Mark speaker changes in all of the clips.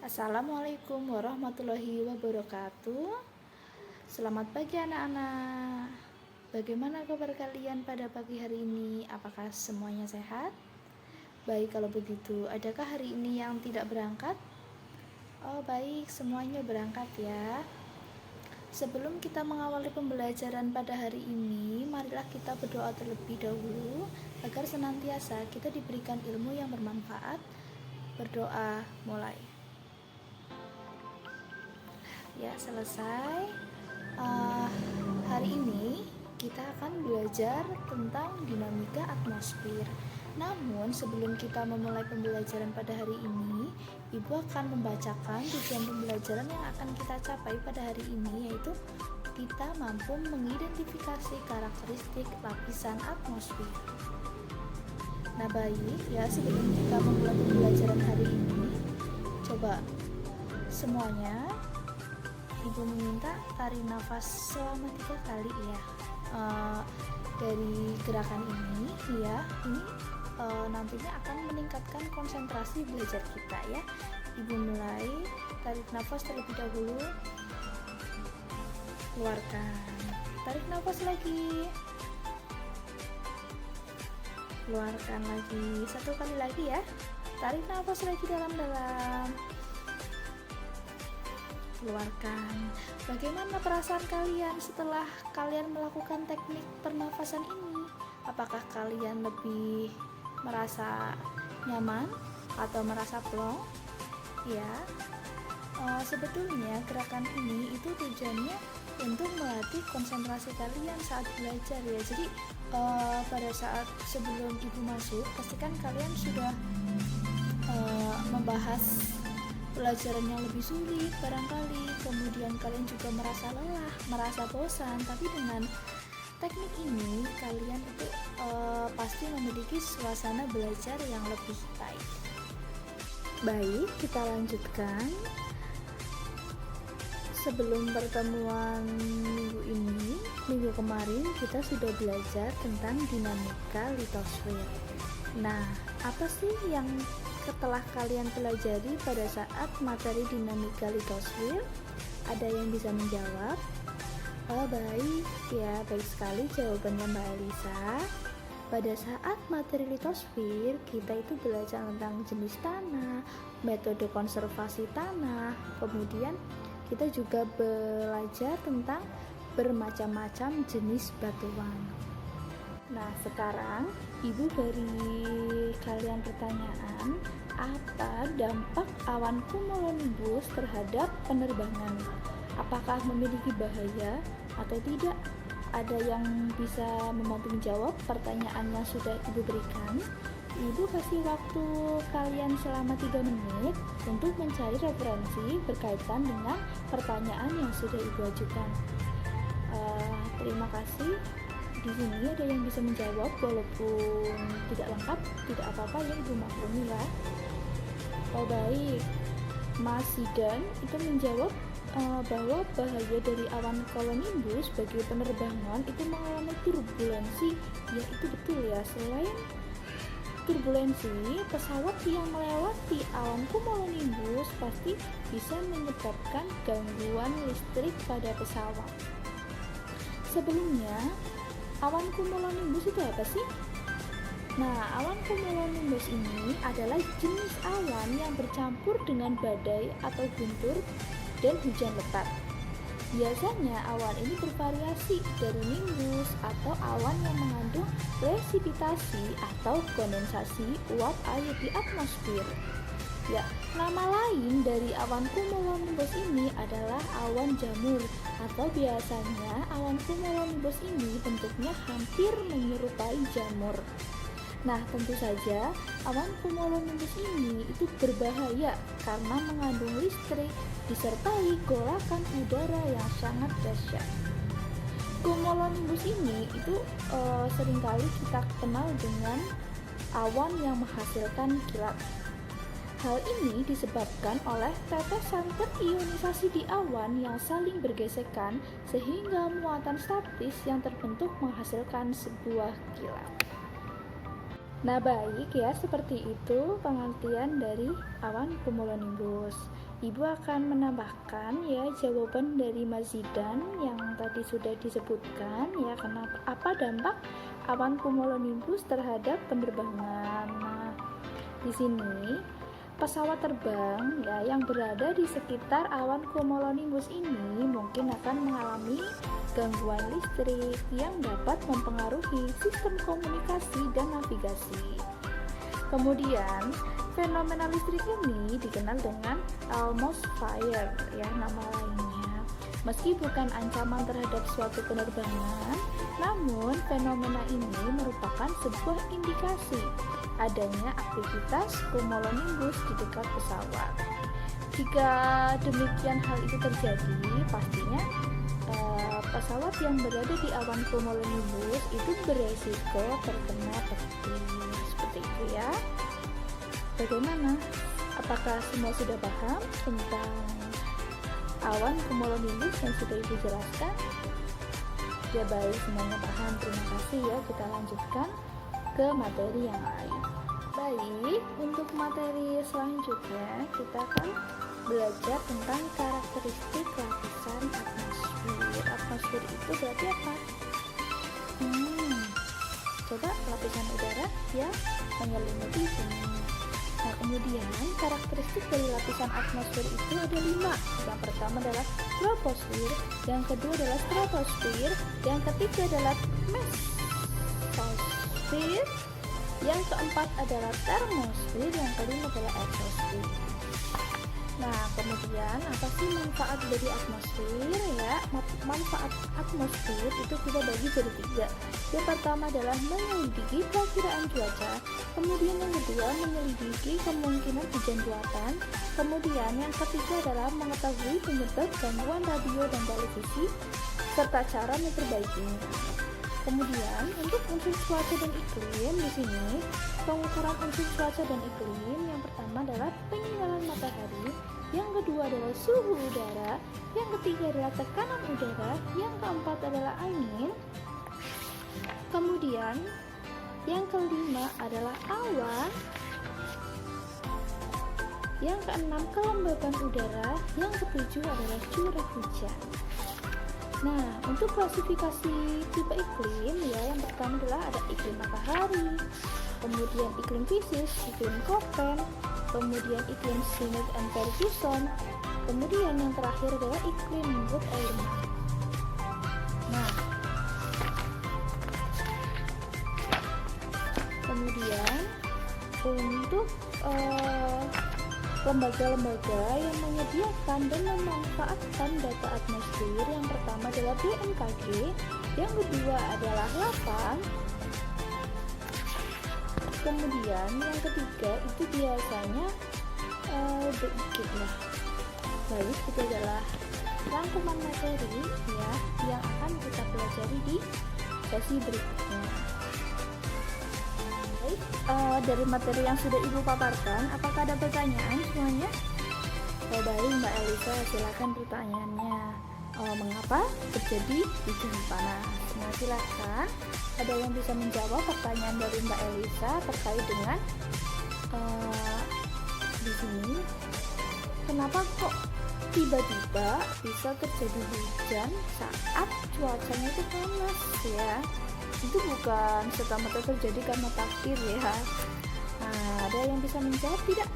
Speaker 1: Assalamualaikum warahmatullahi wabarakatuh. Selamat pagi anak-anak. Bagaimana kabar kalian pada pagi hari ini? Apakah semuanya sehat? Baik, kalau begitu, adakah hari ini yang tidak berangkat? Oh baik, semuanya berangkat ya. Sebelum kita mengawali pembelajaran pada hari ini, marilah kita berdoa terlebih dahulu agar senantiasa kita diberikan ilmu yang bermanfaat. Berdoa mulai. Ya, selesai. Hari ini kita akan belajar tentang dinamika atmosfer. Namun sebelum kita memulai pembelajaran pada hari ini, Ibu akan membacakan tujuan pembelajaran yang akan kita capai pada hari ini, yaitu kita mampu mengidentifikasi karakteristik lapisan atmosfer. Nah baik ya, sebelum kita memulai pembelajaran hari ini, coba semuanya Ibu meminta tarik nafas selama 3 kali ya. Dari gerakan ini ya, ini nantinya akan meningkatkan konsentrasi belajar kita ya. Ibu mulai, tarik nafas terlebih dahulu, keluarkan, tarik nafas lagi, keluarkan lagi, 1 kali lagi ya, tarik nafas lagi dalam-dalam, keluarkan. Bagaimana perasaan kalian setelah kalian melakukan teknik pernafasan ini? Apakah kalian lebih merasa nyaman atau merasa plong? Ya, sebetulnya gerakan ini itu tujuannya untuk melatih konsentrasi kalian saat belajar ya. Jadi pada saat sebelum Ibu masuk, pastikan kalian sudah membahas pelajaran yang lebih sulit barangkali, kemudian kalian juga merasa lelah, merasa bosan, tapi dengan teknik ini kalian itu pasti memiliki suasana belajar yang lebih baik. Baik, kita lanjutkan. Sebelum pertemuan minggu kemarin kita sudah belajar tentang dinamika litosfer. Nah, apa sih yang setelah kalian pelajari pada saat materi dinamika litosfer? Ada yang bisa menjawab? Oh baik, ya baik sekali jawabannya Mbak Elisa. Pada saat materi litosfer, kita itu belajar tentang jenis tanah, metode konservasi tanah, kemudian kita juga belajar tentang bermacam-macam jenis batuan. Nah, sekarang Ibu beri kalian pertanyaan, apa dampak awan cumulonimbus terhadap penerbangan? Apakah memiliki bahaya atau tidak? Ada yang bisa membantu menjawab pertanyaan yang sudah Ibu berikan? Ibu kasih waktu kalian selama 3 menit untuk mencari referensi berkaitan dengan pertanyaan yang sudah Ibu ajukan. Terima kasih. Di sini ada yang bisa menjawab walaupun tidak lengkap, tidak apa-apa ya, Ibu maklumi ya. Oh baik, Mas Zidan itu menjawab bahwa bahaya dari awan cumulonimbus bagi penerbangan itu mengalami turbulensi. Ya itu betul ya, selain turbulensi, pesawat yang melewati awan cumulonimbus pasti bisa menyebabkan gangguan listrik pada pesawat. Sebelumnya, awan cumulonimbus itu apa sih? Nah, awan cumulonimbus ini adalah jenis awan yang bercampur dengan badai atau guntur dan hujan lebat. Biasanya awan ini bervariasi dari nimbus atau awan yang mengandung presipitasi atau kondensasi uap air di atmosfer. Ya, nama lain dari awan cumulonimbus ini adalah awan jamur, atau biasanya awan cumulonimbus ini bentuknya hampir menyerupai jamur. Nah, tentu saja awan cumulonimbus ini itu berbahaya karena mengandung listrik disertai golakan udara yang sangat dahsyat. Cumulonimbus ini itu seringkali kita kenal dengan awan yang menghasilkan kilat. Hal ini disebabkan oleh tetesan terionisasi di awan yang saling bergesekan sehingga muatan statis yang terbentuk menghasilkan sebuah kilat. Nah baik ya, seperti itu pengertian dari awan cumulonimbus. Ibu akan menambahkan ya jawaban dari Mas Zidan yang tadi sudah disebutkan ya, kenapa apa dampak awan cumulonimbus terhadap penerbangan. Nah, di sini pesawat terbang ya yang berada di sekitar awan cumulonimbus ini mungkin akan mengalami gangguan listrik yang dapat mempengaruhi sistem komunikasi dan navigasi. Kemudian fenomena listrik ini dikenal dengan atmosphere ya nama lainnya. Meski bukan ancaman terhadap suatu penerbangan, namun fenomena ini merupakan sebuah indikasi adanya aktivitas cumulonimbus di dekat pesawat. Jika demikian hal itu terjadi, pastinya pesawat yang berada di awan cumulonimbus itu beresiko terkena petir. Seperti itu ya. Bagaimana? Apakah semua sudah paham tentang awan cumulonimbus yang sudah Ibu jelaskan? Ya baik, semuanya paham. Terima kasih ya. Kita lanjutkan ke materi yang lain. Baik, untuk materi selanjutnya kita akan belajar tentang karakteristik lapisan atmosfer. Atmosfer itu berarti apa? Coba lapisan udara yang menyelimuti bumi. Nah, kemudian karakteristik dari lapisan atmosfer itu ada 5. Yang pertama adalah troposfer, yang kedua adalah stratosfer, yang ketiga adalah mesosfer, yang keempat adalah termosfer, yang kelima adalah exosfer. Nah, kemudian apa sih manfaat dari atmosfer ya? Manfaat atmosfer itu kita bagi jadi 3. Yang pertama adalah menyelidiki perakiraan cuaca, kemudian yang kedua menyelidiki kemungkinan hujan buatan, kemudian yang ketiga adalah mengetahui penyebab gangguan radio dan televisi serta cara memperbaikinya. Kemudian untuk unsur cuaca dan iklim di sini, pengukuran unsur cuaca dan iklim yang pertama adalah penyinaran matahari, yang kedua adalah suhu udara, yang ketiga adalah tekanan udara, yang keempat adalah angin, kemudian yang kelima adalah awan, yang keenam kelembaban udara, yang ketujuh adalah curah hujan. Nah, untuk klasifikasi tipe iklim ya, yang pertama adalah ada iklim matahari, kemudian iklim fisis, iklim Köppen, kemudian iklim Climate and Ferguson, kemudian yang terakhir adalah iklim Wood-Ehrman. Nah, kemudian untuk lembaga-lembaga yang menyediakan dan memanfaatkan data atmosfer, yang pertama adalah BMKG, yang kedua adalah LAPAN, kemudian yang ketiga itu biasanya BIG lah. Baik, itu adalah rangkuman materi ya yang akan kita pelajari di sesi berikutnya. Baik, dari materi yang sudah Ibu paparkan, apakah ada pertanyaan semuanya? Baik, Mbak Elisa, silakan pertanyaannya. Mengapa terjadi hujan panas? Nah, silakan. Ada yang bisa menjawab pertanyaan dari Mbak Elisa terkait dengan di sini? Kenapa kok tiba-tiba bisa terjadi hujan saat cuacanya itu panas ya? Itu bukan serta-merta terjadi karena takdir ya. Nah, ada yang bisa menjawab tidak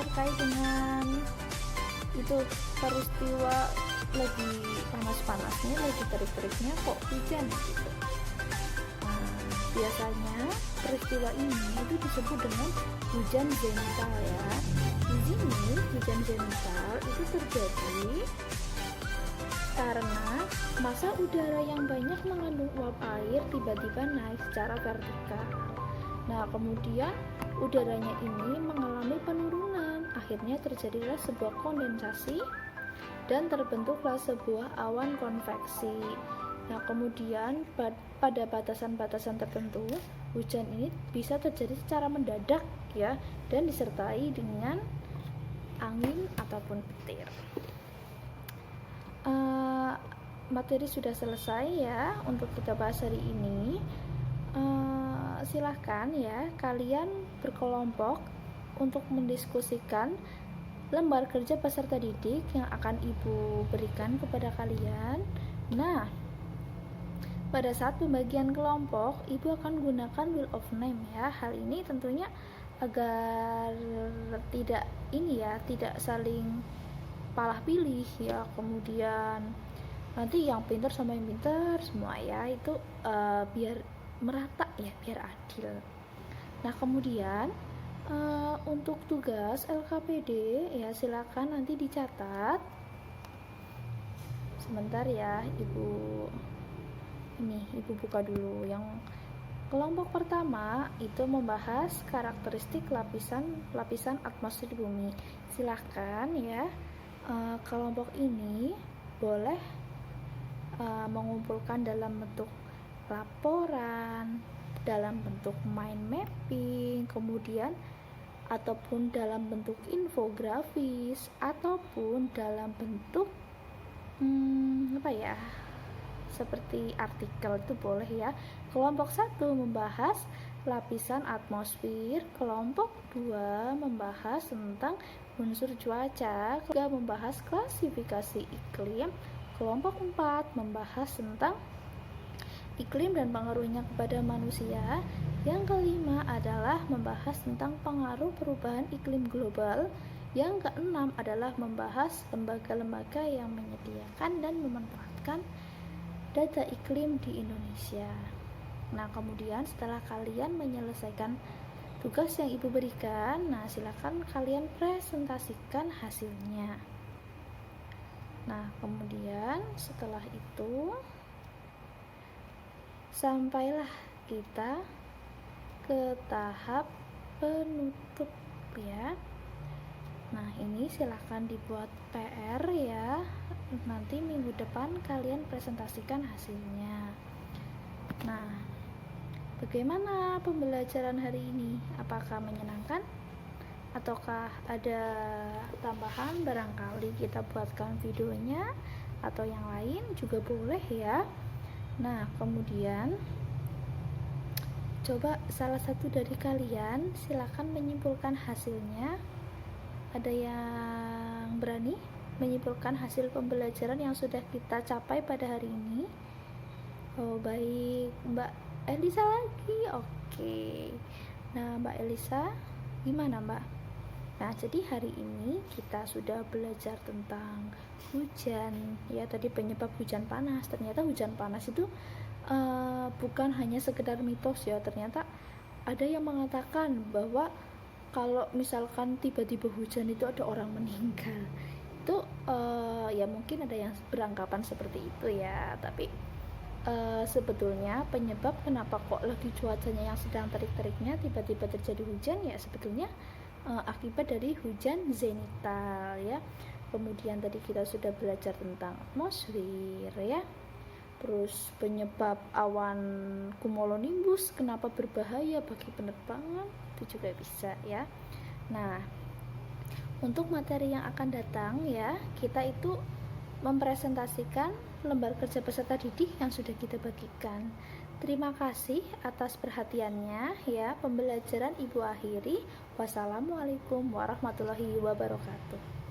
Speaker 1: terkait dengan itu peristiwa lagi panas-panasnya, lagi terik-teriknya kok hujan gitu. Nah, biasanya peristiwa ini itu disebut dengan hujan zenital ya. Di sini hujan zenital itu terjadi karena massa udara yang banyak mengandung uap air tiba-tiba naik secara vertikal. Nah, kemudian udaranya ini mengalami penurunan. Akhirnya terjadilah sebuah kondensasi dan terbentuklah sebuah awan konveksi. Nah, kemudian pada batasan-batasan tertentu, hujan ini bisa terjadi secara mendadak ya, dan disertai dengan angin ataupun petir. Materi sudah selesai ya untuk kita bahas hari ini. Silahkan ya kalian berkelompok untuk mendiskusikan lembar kerja peserta didik yang akan Ibu berikan kepada kalian. Nah, pada saat pembagian kelompok, Ibu akan gunakan wheel of name ya. Hal ini tentunya agar tidak tidak saling palah pilih ya. Kemudian nanti yang pintar sama yang pintar semua ya, itu biar merata ya, biar adil. Nah, kemudian untuk tugas LKPD ya, silakan nanti dicatat. Sebentar ya, Ibu buka dulu. Yang kelompok pertama itu membahas karakteristik lapisan atmosfer bumi. Silakan ya, kelompok ini boleh mengumpulkan dalam bentuk laporan, dalam bentuk mind mapping, kemudian ataupun dalam bentuk infografis, ataupun dalam bentuk seperti artikel, itu boleh ya. Kelompok 1 membahas lapisan atmosfer, kelompok 2 membahas tentang unsur cuaca, kelompok 3 membahas klasifikasi iklim, kelompok 4 membahas tentang iklim dan pengaruhnya kepada manusia. Yang kelima adalah membahas tentang pengaruh perubahan iklim global. Yang keenam adalah membahas lembaga-lembaga yang menyediakan dan memanfaatkan data iklim di Indonesia. Nah, kemudian setelah kalian menyelesaikan tugas yang Ibu berikan, nah silakan kalian presentasikan hasilnya. Nah, kemudian setelah itu sampailah kita ke tahap penutup ya. Nah, ini silahkan dibuat PR ya. Nanti minggu depan kalian presentasikan hasilnya. Nah, bagaimana pembelajaran hari ini? Apakah menyenangkan? Ataukah ada tambahan? Barangkali kita buatkan videonya atau yang lain juga boleh ya. Nah, kemudian coba salah satu dari kalian silakan menyimpulkan hasilnya. Ada yang berani menyimpulkan hasil pembelajaran yang sudah kita capai pada hari ini? Oh, baik, Mbak Elisa lagi. Oke. Nah, Mbak Elisa, gimana, Mbak? Nah, jadi hari ini kita sudah belajar tentang hujan ya, tadi penyebab hujan panas. Ternyata hujan panas itu bukan hanya sekedar mitos ya. Ternyata ada yang mengatakan bahwa kalau misalkan tiba-tiba hujan itu ada orang meninggal. Itu ya mungkin ada yang beranggapan seperti itu ya. Tapi sebetulnya penyebab kenapa kok lagi cuacanya yang sedang terik-teriknya tiba-tiba terjadi hujan ya sebetulnya akibat dari hujan zenital ya. Kemudian tadi kita sudah belajar tentang atmosfer ya. Terus penyebab awan cumulonimbus kenapa berbahaya bagi penerbangan, itu juga bisa ya. Nah, untuk materi yang akan datang ya, kita itu mempresentasikan lembar kerja peserta didik yang sudah kita bagikan. Terima kasih atas perhatiannya ya. Pembelajaran Ibu akhiri. Wassalamualaikum warahmatullahi wabarakatuh.